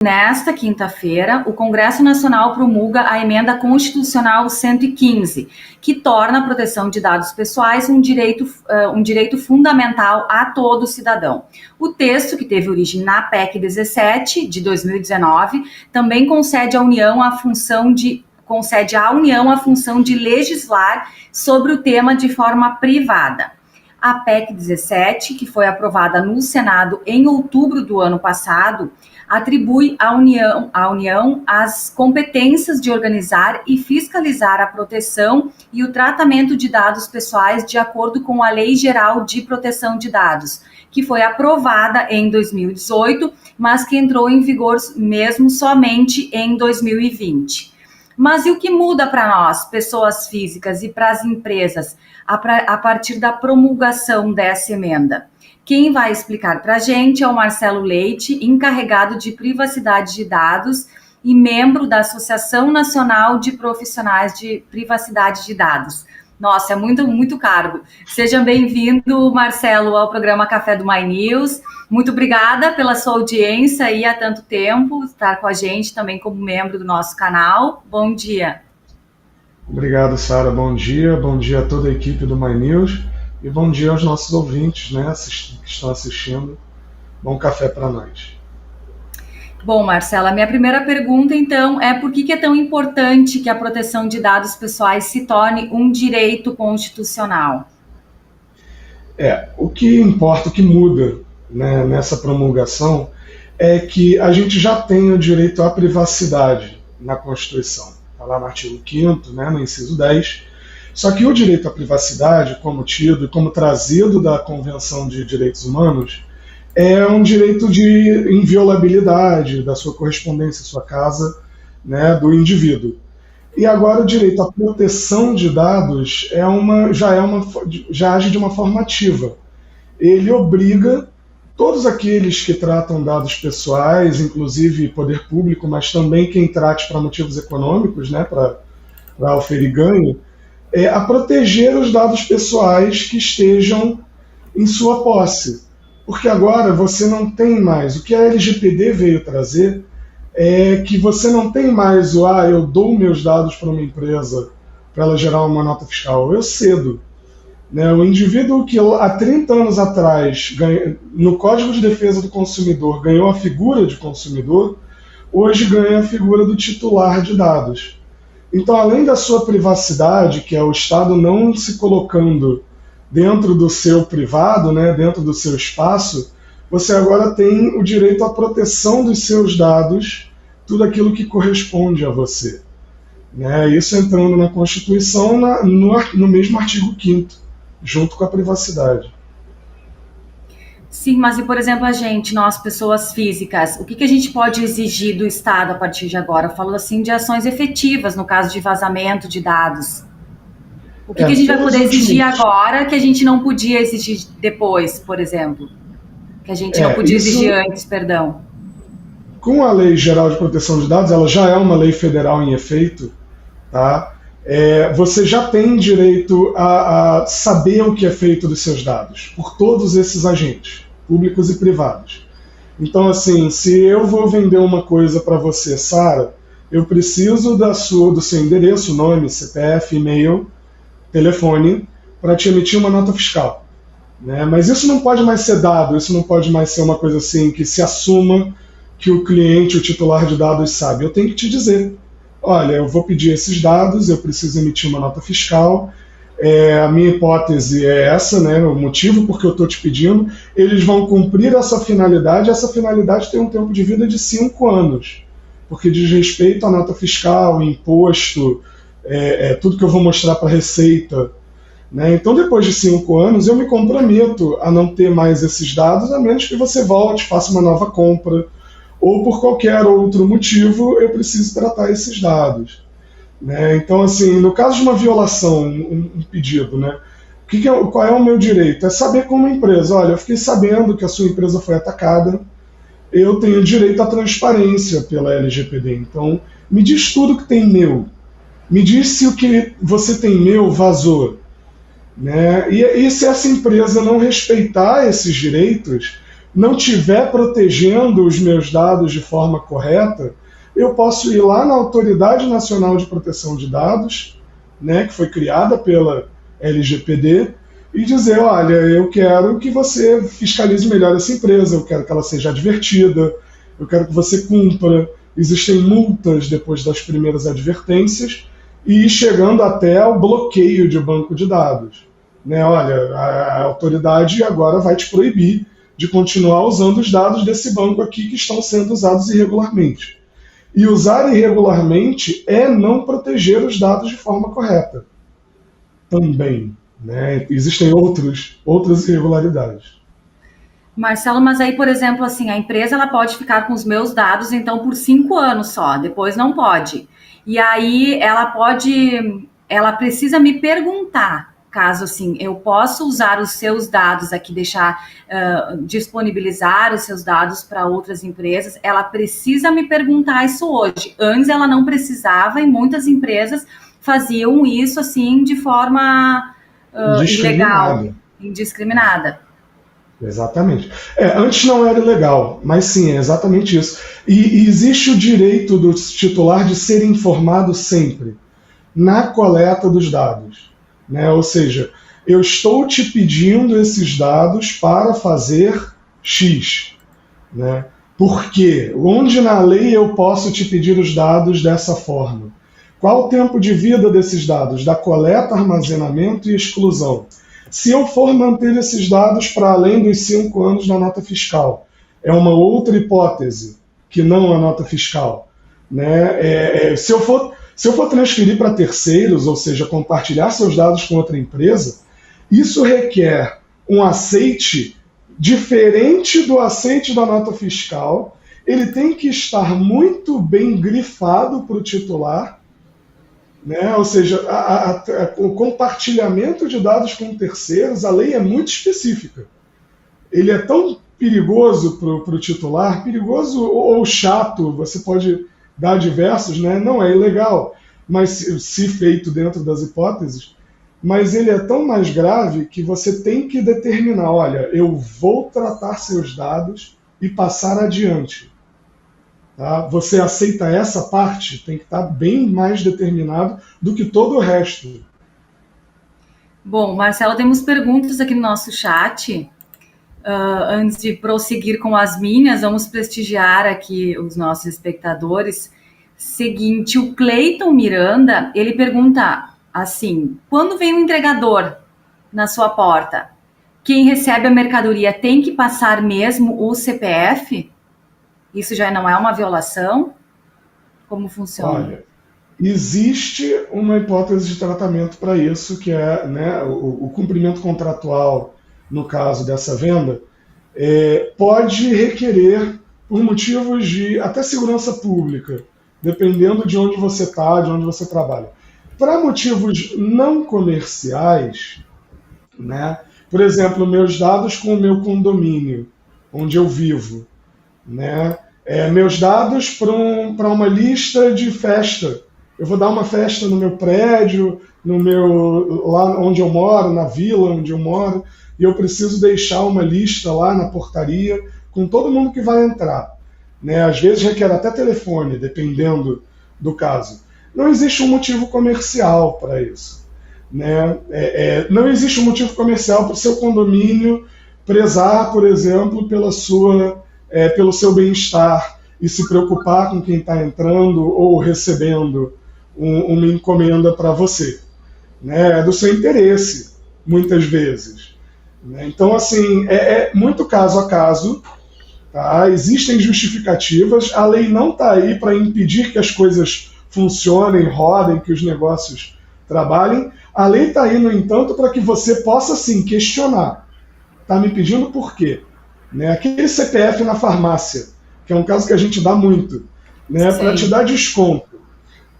Nesta quinta-feira, o Congresso Nacional promulga a Emenda Constitucional 115, que torna a proteção de dados pessoais um direito fundamental a todo cidadão. O texto, que teve origem na PEC 17, de 2019, também concede à União a função de legislar sobre o tema de forma privada. A PEC 17, que foi aprovada no Senado em outubro do ano passado, atribui à União as competências de organizar e fiscalizar a proteção e o tratamento de dados pessoais de acordo com a Lei Geral de Proteção de Dados, que foi aprovada em 2018, mas que entrou em vigor mesmo somente em 2020. Mas e o que muda para nós, pessoas físicas, e para as empresas, a partir da promulgação dessa emenda? Quem vai explicar para a gente é o Marcelo Leite, encarregado de privacidade de dados e membro da Associação Nacional de Profissionais de Privacidade de Dados. Nossa, é muito cargo. Seja bem-vindo, Marcelo, ao programa Café do My News. Muito obrigada pela sua audiência aí há tanto tempo, estar com a gente também como membro do nosso canal. Bom dia. Obrigado, Sara. Bom dia a toda a equipe do My News e bom dia aos nossos ouvintes, né, que estão assistindo. Bom café para nós. Bom, Marcela, minha primeira pergunta, então, é por que é tão importante que a proteção de dados pessoais se torne um direito constitucional? O que importa, o que muda, né, nessa promulgação é que a gente já tem o direito à privacidade na Constituição. Está lá no artigo 5º, né, no inciso 10. Só que o direito à privacidade, como tido e como trazido da Convenção de Direitos Humanos, é um direito de inviolabilidade da sua correspondência, sua casa, né, do indivíduo. E agora o direito à proteção de dados já age de uma forma ativa. Ele obriga todos aqueles que tratam dados pessoais, inclusive poder público, mas também quem trate para motivos econômicos, né, para oferir ganho, a proteger os dados pessoais que estejam em sua posse. Porque agora você não tem mais, o que a LGPD veio trazer é que você não tem mais eu dou meus dados para uma empresa para ela gerar uma nota fiscal, eu cedo. Né, o indivíduo que há 30 anos atrás, no Código de Defesa do Consumidor, ganhou a figura de consumidor, hoje ganha a figura do titular de dados. Então, além da sua privacidade, que é o Estado não se colocando dentro do seu privado, né, dentro do seu espaço, você agora tem o direito à proteção dos seus dados, tudo aquilo que corresponde a você. Né, isso entrando na Constituição no mesmo artigo 5º, junto com a privacidade. Sim, mas e por exemplo nós pessoas físicas, o que a gente pode exigir do Estado a partir de agora? Eu falo assim de ações efetivas no caso de vazamento de dados. O que a gente vai poder exigir agora que a gente não podia exigir depois, por exemplo? Que a gente não podia exigir antes, perdão. Com a Lei Geral de Proteção de Dados, ela já é uma lei federal em efeito, tá? Você já tem direito a saber o que é feito dos seus dados, por todos esses agentes, públicos e privados. Então, assim, se eu vou vender uma coisa para você, Sara, eu preciso do seu endereço, nome, CPF, e-mail, telefone, para te emitir uma nota fiscal. Né? Mas isso não pode mais ser dado, isso não pode mais ser uma coisa assim que se assuma que o cliente, o titular de dados sabe. Eu tenho que te dizer. Olha, eu vou pedir esses dados, eu preciso emitir uma nota fiscal, a minha hipótese é essa, né, o motivo porque eu estou te pedindo, eles vão cumprir essa finalidade tem um tempo de vida de 5 anos, porque diz respeito à nota fiscal, imposto, tudo que eu vou mostrar para a Receita. Né? Então, depois de 5 anos, eu me comprometo a não ter mais esses dados, a menos que você volte, faça uma nova compra, ou por qualquer outro motivo eu preciso tratar esses dados. Né? Então, assim, no caso de uma violação, um pedido, né? Qual é o meu direito? É saber como empresa, olha, eu fiquei sabendo que a sua empresa foi atacada, eu tenho direito à transparência pela LGPD, então me diz tudo que tem meu, me diz se o que você tem meu vazou. Né? E se essa empresa não respeitar esses direitos, não estiver protegendo os meus dados de forma correta, eu posso ir lá na Autoridade Nacional de Proteção de Dados, né, que foi criada pela LGPD, e dizer, olha, eu quero que você fiscalize melhor essa empresa, eu quero que ela seja advertida, eu quero que você cumpra. Existem multas depois das primeiras advertências e chegando até o bloqueio de banco de dados. Né? Olha, a autoridade agora vai te proibir de continuar usando os dados desse banco aqui que estão sendo usados irregularmente. E usar irregularmente é não proteger os dados de forma correta. Também. Né? Existem outras irregularidades. Marcelo, mas aí, por exemplo, assim, a empresa ela pode ficar com os meus dados, então, por 5 anos só, depois não pode. E aí ela precisa me perguntar, caso assim, eu posso usar os seus dados aqui, disponibilizar os seus dados para outras empresas, ela precisa me perguntar isso hoje. Antes ela não precisava e muitas empresas faziam isso assim de forma ilegal, indiscriminada. Exatamente. Antes não era ilegal, mas sim, é exatamente isso. E existe o direito do titular de ser informado sempre na coleta dos dados. Né? Ou seja, eu estou te pedindo esses dados para fazer X. Né? Por quê? Onde na lei eu posso te pedir os dados dessa forma? Qual o tempo de vida desses dados? Da coleta, armazenamento e exclusão. Se eu for manter esses dados para além dos 5 anos da nota fiscal, é uma outra hipótese que não a nota fiscal. Né? Se eu for transferir para terceiros, ou seja, compartilhar seus dados com outra empresa, isso requer um aceite diferente do aceite da nota fiscal. Ele tem que estar muito bem grifado para o titular. Né? Ou seja, o compartilhamento de dados com terceiros, a lei é muito específica. Ele é tão perigoso para o titular, perigoso ou chato, você pode dar diversos, né? Não é ilegal, mas se feito dentro das hipóteses, mas ele é tão mais grave que você tem que determinar, olha, eu vou tratar seus dados e passar adiante. Tá? Você aceita essa parte, tem que estar bem mais determinado do que todo o resto. Bom, Marcelo, temos perguntas aqui no nosso chat. Antes de prosseguir com as minhas, vamos prestigiar aqui os nossos espectadores. Seguinte, o Cleiton Miranda, ele pergunta assim, quando vem um entregador na sua porta, quem recebe a mercadoria tem que passar mesmo o CPF? Isso já não é uma violação? Como funciona? Olha, existe uma hipótese de tratamento para isso, que é, né, o cumprimento contratual, no caso dessa venda, pode requerer, por motivos de até segurança pública, dependendo de onde você está, de onde você trabalha. Para motivos não comerciais, né, por exemplo, meus dados com o meu condomínio, onde eu vivo, né? Meus dados para uma lista de festa. Eu vou dar uma festa no meu prédio, lá onde eu moro, na vila onde eu moro, e eu preciso deixar uma lista lá na portaria com todo mundo que vai entrar. Né? Às vezes requer até telefone, dependendo do caso. Não existe um motivo comercial para isso. Né? Não existe um motivo comercial para o seu condomínio prezar, por exemplo, pelo seu bem-estar e se preocupar com quem está entrando ou recebendo uma encomenda para você. Né? É do seu interesse, muitas vezes. Né? Então, assim, muito caso a caso. Tá? Existem justificativas, a lei não está aí para impedir que as coisas funcionem, rodem, que os negócios trabalhem. A lei está aí, no entanto, para que você possa, sim, questionar. Está me pedindo por quê? Né? Aquele CPF na farmácia, que é um caso que a gente dá muito, né? Para te dar desconto.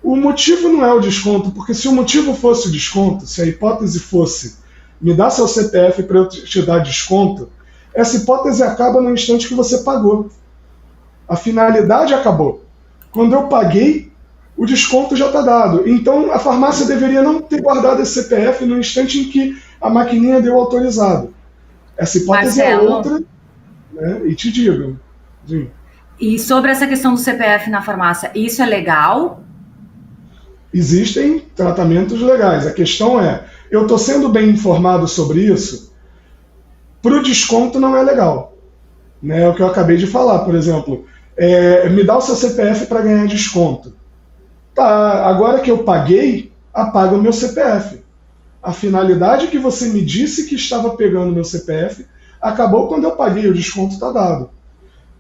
O motivo não é o desconto, porque se o motivo fosse o desconto, se a hipótese fosse me dar seu CPF para eu te dar desconto, essa hipótese acaba no instante que você pagou. A finalidade acabou. Quando eu paguei, o desconto já está dado. Então a farmácia deveria não ter guardado esse CPF no instante em que a maquininha deu autorizado. Essa hipótese Marcelo, é outra. né, e te digo. Sim. E sobre essa questão do CPF na farmácia, isso é legal? Existem tratamentos legais. A questão é, eu estou sendo bem informado sobre isso, para o desconto não é legal. Né? É o que eu acabei de falar, por exemplo, me dá o seu CPF para ganhar desconto. Tá, agora que eu paguei, apaga o meu CPF. A finalidade que você me disse que estava pegando meu CPF acabou quando eu paguei, o desconto está dado.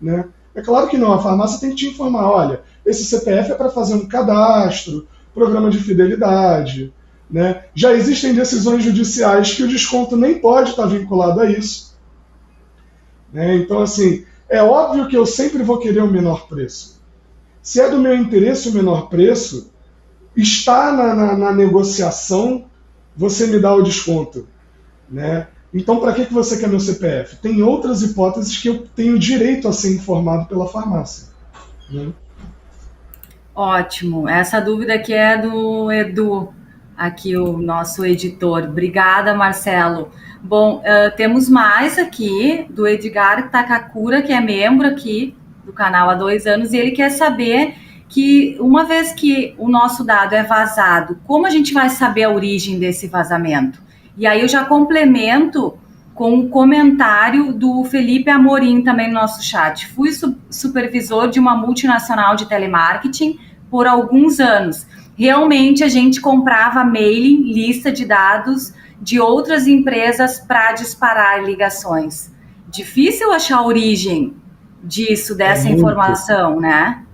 Né? É claro que não, a farmácia tem que te informar, olha, esse CPF é para fazer um cadastro, programa de fidelidade. Né? Já existem decisões judiciais que o desconto nem pode estar vinculado a isso. Né? Então, assim, é óbvio que eu sempre vou querer o menor preço. Se é do meu interesse o menor preço, está na negociação, você me dá o desconto. Né? Então, para que você quer meu CPF? Tem outras hipóteses que eu tenho direito a ser informado pela farmácia. Né? Ótimo. Essa dúvida aqui é do Edu, aqui o nosso editor. Obrigada, Marcelo. Bom, temos mais aqui do Edgar Takakura, que é membro aqui do canal há 2 anos, e ele quer saber que, uma vez que o nosso dado é vazado, como a gente vai saber a origem desse vazamento? E aí eu já complemento com um comentário do Felipe Amorim também no nosso chat. Fui supervisor de uma multinacional de telemarketing por alguns anos. Realmente a gente comprava mailing, lista de dados de outras empresas para disparar ligações. Difícil achar a origem disso, dessa informação, né?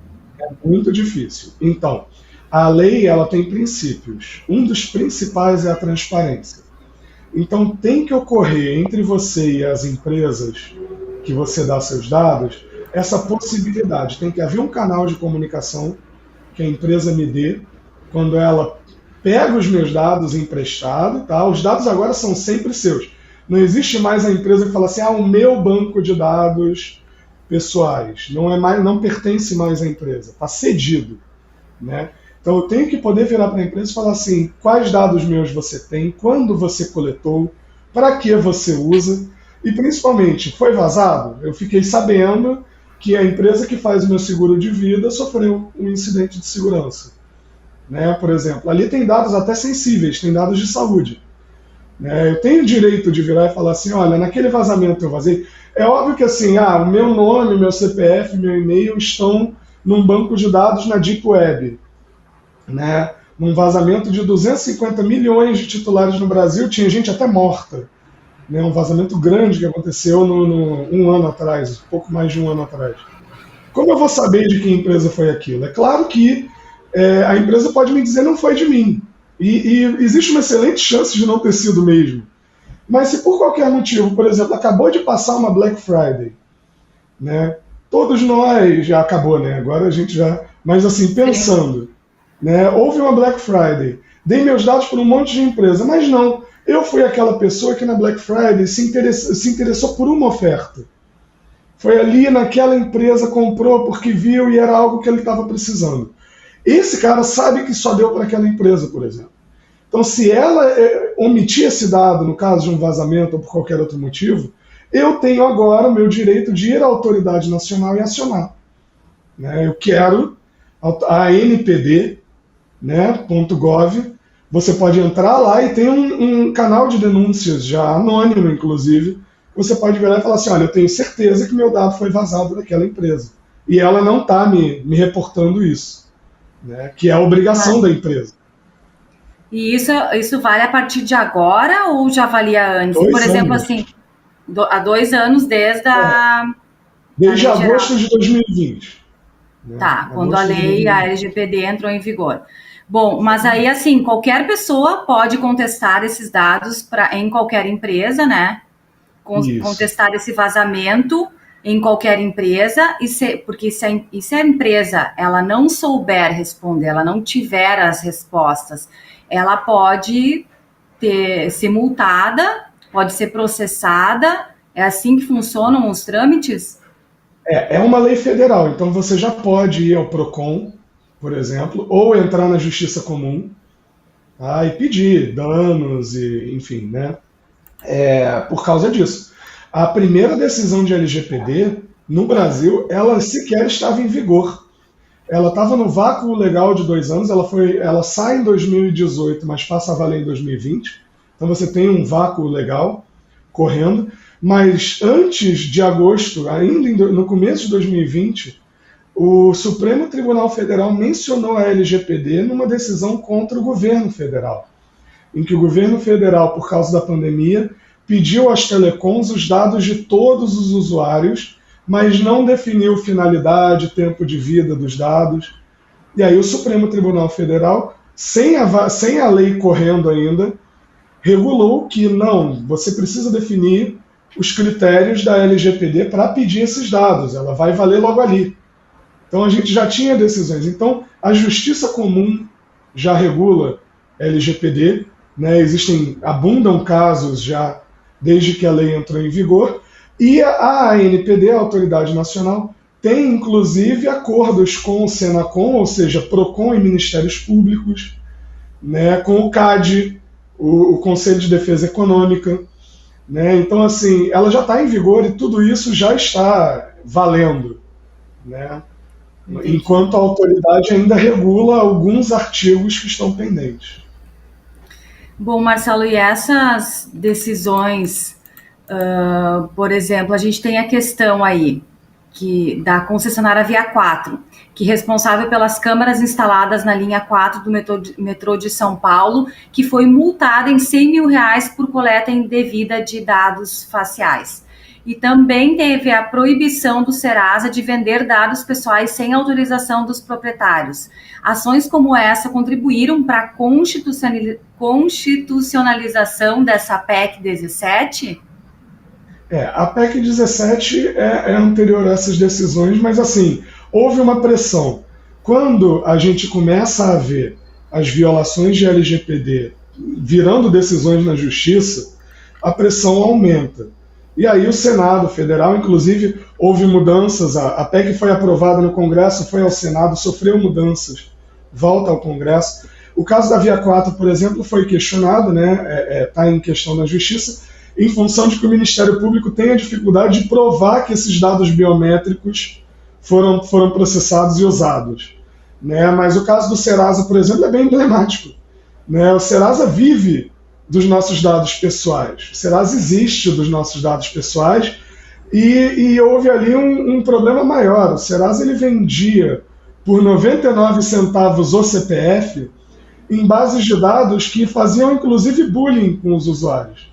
É muito difícil. Então, a lei ela tem princípios. Um dos principais é a transparência. Então, tem que ocorrer entre você e as empresas que você dá seus dados essa possibilidade. Tem que haver um canal de comunicação que a empresa me dê quando ela pega os meus dados emprestado. Tá? Os dados agora são sempre seus. Não existe mais a empresa que fala assim, o meu banco de dados pessoais. Não pertence mais à empresa. Está cedido. Né? Então eu tenho que poder virar para a empresa e falar assim, quais dados meus você tem, quando você coletou, para que você usa, e principalmente, foi vazado? Eu fiquei sabendo que a empresa que faz o meu seguro de vida sofreu um incidente de segurança. Né? Por exemplo, ali tem dados até sensíveis, tem dados de saúde. Né? Eu tenho o direito de virar e falar assim, olha, naquele vazamento eu vazei. É óbvio que assim, o meu nome, meu CPF, meu e-mail estão num banco de dados na Deep Web. Né? Num vazamento de 250 milhões de titulares no Brasil, tinha gente até morta. Né? Um vazamento grande que aconteceu um ano atrás, pouco mais de um ano atrás. Como eu vou saber de que empresa foi aquilo? É claro que a empresa pode me dizer não foi de mim. E existe uma excelente chance de não ter sido mesmo. Mas se por qualquer motivo, por exemplo, acabou de passar uma Black Friday, né? Todos nós, já acabou, né? Agora a gente já... Mas assim, pensando... Né? Houve uma Black Friday, dei meus dados para um monte de empresa, mas não, eu fui aquela pessoa que na Black Friday se interessou por uma oferta. Foi ali naquela empresa, comprou porque viu e era algo que ele estava precisando. Esse cara sabe que só deu para aquela empresa, por exemplo. Então, se ela omitir esse dado, no caso de um vazamento ou por qualquer outro motivo, eu tenho agora o meu direito de ir à autoridade nacional e acionar. Né? Eu quero a ANPD, né, .gov, você pode entrar lá e tem um canal de denúncias já anônimo, inclusive. Você pode virar e falar assim, olha, eu tenho certeza que meu dado foi vazado daquela empresa. E ela não está me reportando isso, né, que é a obrigação da empresa. E isso vale a partir de agora ou já valia antes? Por exemplo, assim, há 2 anos desde a... Desde agosto de 2020. Né? Tá, quando a lei, a LGPD entrou em vigor. Bom, mas aí, assim, qualquer pessoa pode contestar esses dados em qualquer empresa, né? Contestar esse vazamento em qualquer empresa, porque se a empresa ela não souber responder, ela não tiver as respostas, ela pode ser multada, pode ser processada. É assim que funcionam os trâmites? É uma lei federal, então você já pode ir ao PROCON, por exemplo, ou entrar na Justiça Comum, tá, e pedir danos, e, enfim, né, por causa disso. a primeira decisão de LGPD no Brasil, ela sequer estava em vigor. Ela estava no vácuo legal de 2 anos, ela sai em 2018, mas passa a valer em 2020. Então você tem um vácuo legal correndo. Mas antes de agosto, ainda no começo de 2020, o Supremo Tribunal Federal mencionou a LGPD numa decisão contra o governo federal, em que o governo federal, por causa da pandemia, pediu às telecoms os dados de todos os usuários, mas não definiu finalidade, tempo de vida dos dados. E aí o Supremo Tribunal Federal, sem a lei correndo ainda, regulou que não, você precisa definir os critérios da LGPD para pedir esses dados, ela vai valer logo ali. Então a gente já tinha decisões. Então a Justiça Comum já regula LGPD, né? Abundam casos já desde que a lei entrou em vigor, e a ANPD, a Autoridade Nacional, tem inclusive acordos com o Senacom, ou seja, PROCON e Ministérios Públicos, né? Com o CAD, o Conselho de Defesa Econômica, né? Então, assim, ela já está em vigor e tudo isso já está valendo, né? Enquanto a autoridade ainda regula alguns artigos que estão pendentes. Bom, Marcelo, e essas decisões, por exemplo, a gente tem a questão aí da concessionária Via 4, que é responsável pelas câmeras instaladas na linha 4 do metrô de São Paulo, que foi multada em R$100 mil por coleta indevida de dados faciais. E também teve a proibição do Serasa de vender dados pessoais sem autorização dos proprietários. Ações como essa contribuíram para a constitucionalização dessa PEC 17? A PEC 17 é anterior a essas decisões, mas assim, houve uma pressão. Quando a gente começa a ver as violações de LGPD virando decisões na justiça, a pressão aumenta. E aí o Senado Federal, inclusive, houve mudanças, a PEC foi aprovada no Congresso, foi ao Senado, sofreu mudanças, volta ao Congresso. O caso da Via 4, por exemplo, foi questionado, né? Está em questão na Justiça, em função de que o Ministério Público tem a dificuldade de provar que esses dados biométricos foram processados e usados, né? Mas o caso do Serasa, por exemplo, é bem emblemático, né? O Serasa vive dos nossos dados pessoais. O Serasa existe dos nossos dados pessoais e houve ali um problema maior. O Serasa ele vendia por 99 centavos o CPF em bases de dados que faziam inclusive bullying com os usuários.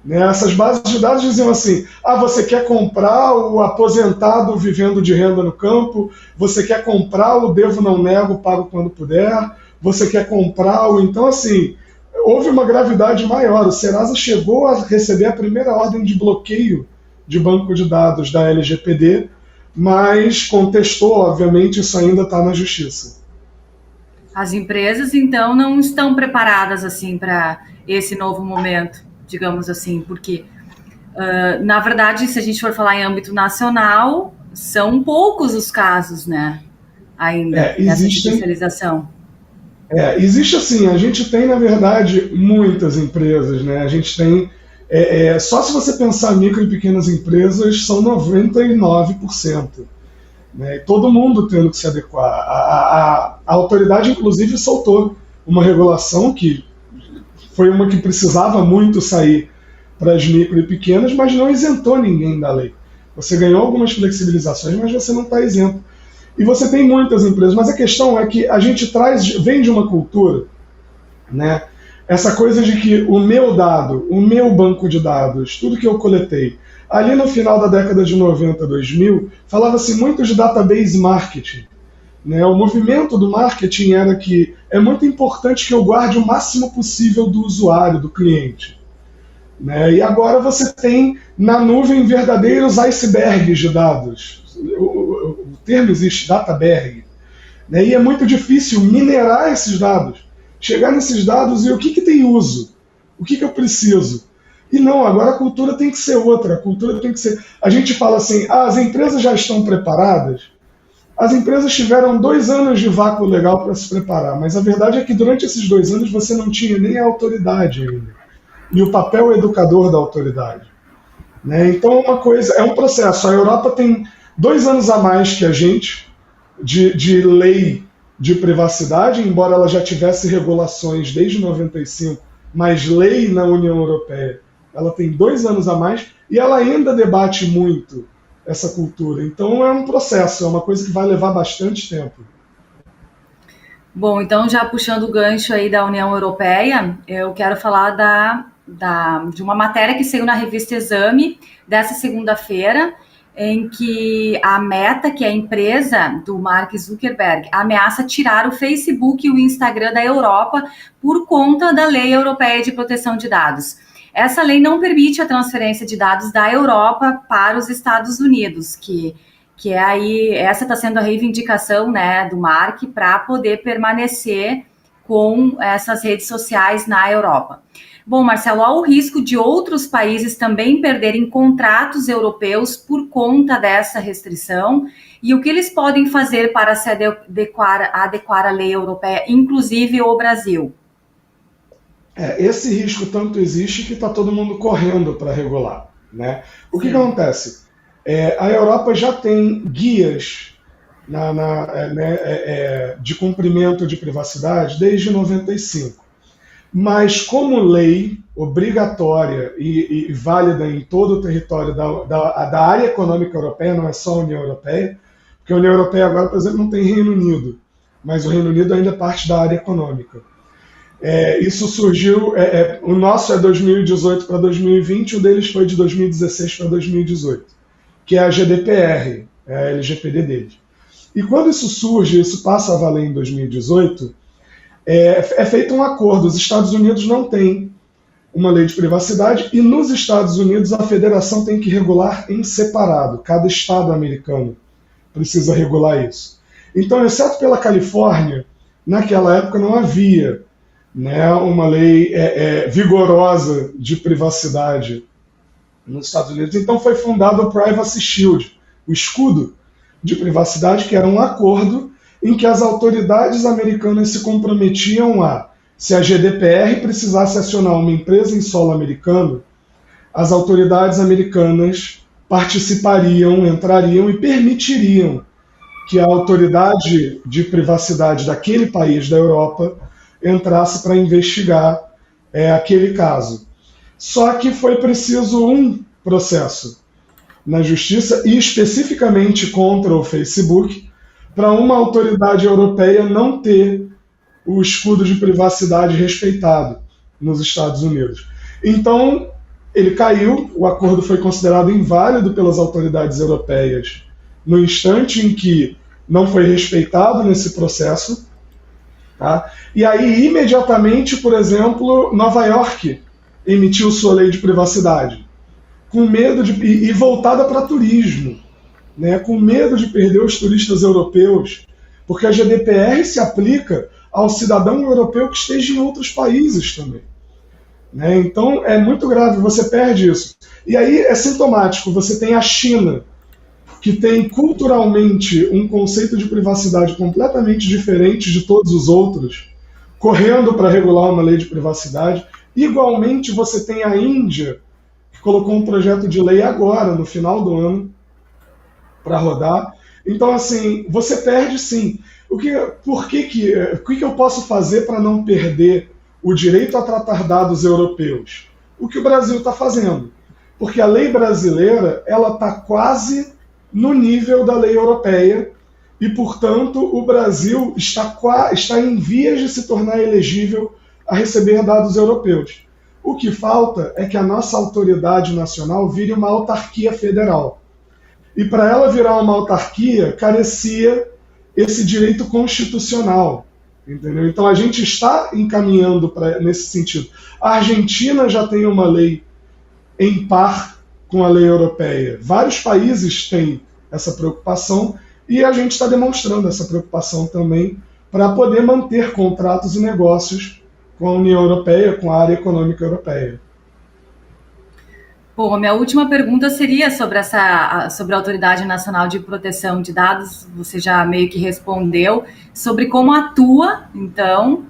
Essas bases de dados diziam assim: você quer comprar o aposentado vivendo de renda no campo, você quer comprar o devo não nego, pago quando puder, você quer comprar o... Então, assim, houve uma gravidade maior. O Serasa chegou a receber a primeira ordem de bloqueio de banco de dados da LGPD, mas contestou, obviamente, isso ainda está na justiça. As empresas, então, não estão preparadas assim para esse novo momento, digamos assim, porque, na verdade, se a gente for falar em âmbito nacional, são poucos os casos, né, ainda, dessa especialização. Existe assim, a gente tem, na verdade, muitas empresas, né? A gente tem, só se você pensar micro e pequenas empresas, são 99%. Né? E todo mundo tendo que se adequar. A autoridade, inclusive, soltou uma regulação que foi uma que precisava muito sair para as micro e pequenas, mas não isentou ninguém da lei. Você ganhou algumas flexibilizações, mas você não está isento. E você tem muitas empresas, mas a questão é que a gente vem de uma cultura, né? Essa coisa de que o meu dado, o meu banco de dados, tudo que eu coletei, ali no final da década de 90, 2000, falava-se muito de database marketing. Né? O movimento do marketing era que é muito importante que eu guarde o máximo possível do usuário, do cliente. Né? E agora você tem na nuvem verdadeiros icebergs de dados. O termo existe, databerg. Né? E é muito difícil minerar esses dados, chegar nesses dados e o que tem uso, o que eu preciso. E não, agora a cultura tem que ser outra, a cultura tem que ser... A gente fala assim, as empresas já estão preparadas. As empresas tiveram 2 anos de vácuo legal para se preparar, mas a verdade é que durante esses 2 anos você não tinha nem a autoridade ainda. E o papel educador da autoridade. Né? Então é um processo. A Europa tem 2 anos a mais que a gente de lei de privacidade, embora ela já tivesse regulações desde 95, mas lei na União Europeia, ela tem 2 anos a mais e ela ainda debate muito essa cultura. Então é um processo, é uma coisa que vai levar bastante tempo. Bom, então já puxando o gancho aí da União Europeia, eu quero falar de uma matéria que saiu na revista Exame dessa segunda-feira, em que a Meta, que é a empresa do Mark Zuckerberg, ameaça tirar o Facebook e o Instagram da Europa por conta da Lei Europeia de Proteção de Dados. Essa lei não permite a transferência de dados da Europa para os Estados Unidos, que é aí, essa está sendo a reivindicação, né, do Mark para poder permanecer com essas redes sociais na Europa. Bom, Marcelo, há o risco de outros países também perderem contratos europeus por conta dessa restrição, e o que eles podem fazer para se adequar à lei europeia, inclusive o Brasil? Esse risco tanto existe que está todo mundo correndo para regular. Né? O que acontece? A Europa já tem guias de cumprimento de privacidade desde 95. Mas como lei obrigatória e válida em todo o território da área econômica europeia, não é só a União Europeia, porque a União Europeia agora, por exemplo, não tem Reino Unido, mas o Reino Unido ainda é parte da área econômica. Isso surgiu, o nosso é 2018 para 2020, o deles foi de 2016 para 2018, que é a GDPR, a LGPD deles. E quando isso surge, isso passa a valer em 2018, é feito um acordo. Os Estados Unidos não têm uma lei de privacidade e nos Estados Unidos a federação tem que regular em separado. Cada estado americano precisa regular isso. Então, exceto pela Califórnia, naquela época não havia, né, uma lei vigorosa de privacidade nos Estados Unidos. Então foi fundado o Privacy Shield, o escudo de privacidade, que era um acordo em que as autoridades americanas se comprometiam a, se a GDPR precisasse acionar uma empresa em solo americano, as autoridades americanas participariam, entrariam e permitiriam que a autoridade de privacidade daquele país da Europa entrasse para investigar aquele caso. Só que foi preciso um processo na justiça, e especificamente contra o Facebook, para uma autoridade europeia não ter o escudo de privacidade respeitado nos Estados Unidos. Então, ele caiu, o acordo foi considerado inválido pelas autoridades europeias no instante em que não foi respeitado nesse processo. Tá? E aí, imediatamente, por exemplo, Nova York emitiu sua lei de privacidade, com medo e voltada para turismo, né, com medo de perder os turistas europeus, porque a GDPR se aplica ao cidadão europeu que esteja em outros países também. Né? Então é muito grave, você perde isso. E aí é sintomático, você tem a China, que tem culturalmente um conceito de privacidade completamente diferente de todos os outros, correndo para regular uma lei de privacidade. Igualmente você tem a Índia, que colocou um projeto de lei agora, no final do ano, para rodar. Então, assim, você perde sim. O que eu posso fazer para não perder o direito a tratar dados europeus? O que o Brasil está fazendo. Porque a lei brasileira ela está quase no nível da lei europeia e, portanto, o Brasil está em vias de se tornar elegível a receber dados europeus. O que falta é que a nossa autoridade nacional vire uma autarquia federal. E para ela virar uma autarquia, carecia esse direito constitucional. Entendeu? Então a gente está encaminhando nesse sentido. A Argentina já tem uma lei em par com a lei europeia. Vários países têm essa preocupação e a gente está demonstrando essa preocupação também para poder manter contratos e negócios com a União Europeia, com a área econômica europeia. Bom, a minha última pergunta seria sobre a Autoridade Nacional de Proteção de Dados. Você já meio que respondeu sobre como atua, então,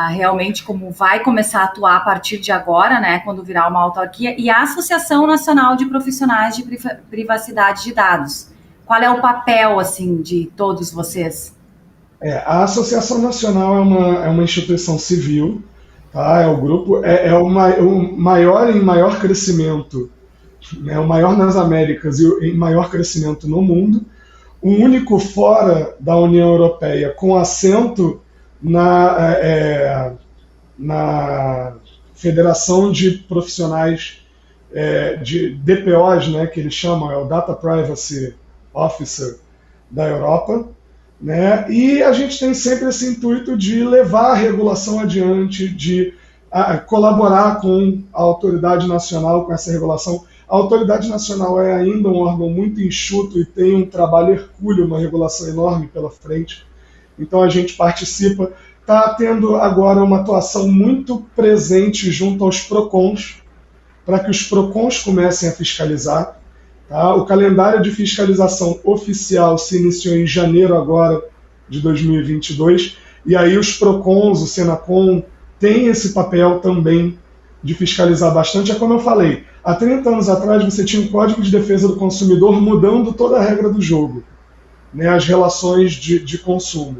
realmente como vai começar a atuar a partir de agora, né, quando virar uma autarquia, e a Associação Nacional de Profissionais de Privacidade de Dados. Qual é o papel, assim, de todos vocês? A Associação Nacional é uma instituição civil, tá? É o grupo, o maior em maior crescimento, né? O maior nas Américas e em maior crescimento no mundo, o único fora da União Europeia com assento na Federação de Profissionais de DPOs, né, que eles chamam, é o Data Privacy Officer da Europa, né, e a gente tem sempre esse intuito de levar a regulação adiante, de colaborar com a autoridade nacional, com essa regulação. A autoridade nacional é ainda um órgão muito enxuto e tem um trabalho hercúleo, uma regulação enorme pela frente. Então a gente participa, está tendo agora uma atuação muito presente junto aos PROCONs, para que os PROCONs comecem a fiscalizar. Tá? O calendário de fiscalização oficial se iniciou em janeiro agora de 2022, e aí os PROCONs, o Senacom, tem esse papel também de fiscalizar bastante. É como eu falei, há 30 anos atrás você tinha um Código de Defesa do Consumidor mudando toda a regra do jogo, né, as relações de consumo.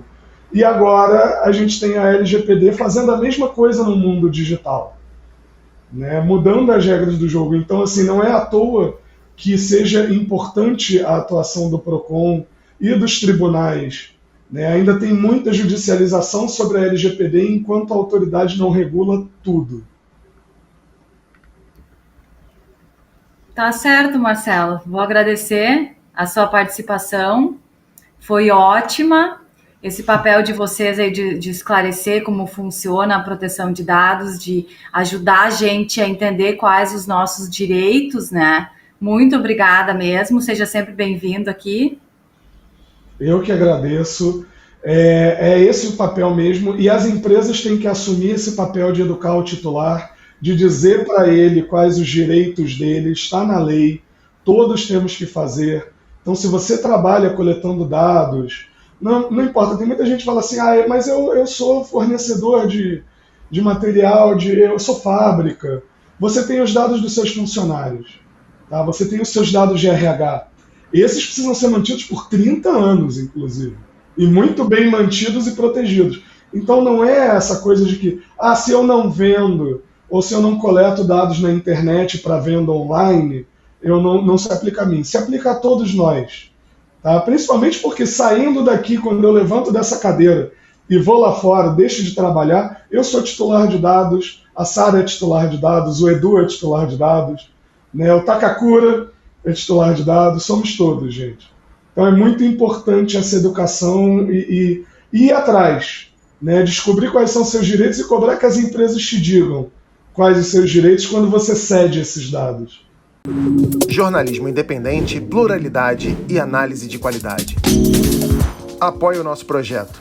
E agora a gente tem a LGPD fazendo a mesma coisa no mundo digital, né, mudando as regras do jogo. Então, assim, não é à toa que seja importante a atuação do PROCON e dos tribunais. Né? Ainda tem muita judicialização sobre a LGPD enquanto a autoridade não regula tudo. Tá certo, Marcelo. Vou agradecer a sua participação. Foi ótima. Esse papel de vocês aí de esclarecer como funciona a proteção de dados, de ajudar a gente a entender quais os nossos direitos, né? Muito obrigada mesmo. Seja sempre bem-vindo aqui. Eu que agradeço. É esse o papel mesmo. E as empresas têm que assumir esse papel de educar o titular, de dizer para ele quais os direitos dele, está na lei, todos temos que fazer. Então, se você trabalha coletando dados, não importa, tem muita gente que fala assim, mas eu sou fornecedor de material, eu sou fábrica. Você tem os dados dos seus funcionários, tá? Você tem os seus dados de RH. Esses precisam ser mantidos por 30 anos, inclusive, e muito bem mantidos e protegidos. Então não é essa coisa de que, se eu não vendo, ou se eu não coleto dados na internet para venda online, não se aplica a mim. Se aplica a todos nós. Tá? Principalmente porque saindo daqui, quando eu levanto dessa cadeira e vou lá fora, deixo de trabalhar, eu sou titular de dados, a Sara é titular de dados, o Edu é titular de dados, né? O Takakura é titular de dados, somos todos, gente. Então é muito importante essa educação e ir atrás, né? Descobrir quais são seus direitos e cobrar que as empresas te digam quais os seus direitos quando você cede esses dados. Jornalismo independente, pluralidade e análise de qualidade. Apoie o nosso projeto.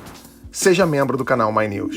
Seja membro do canal My News.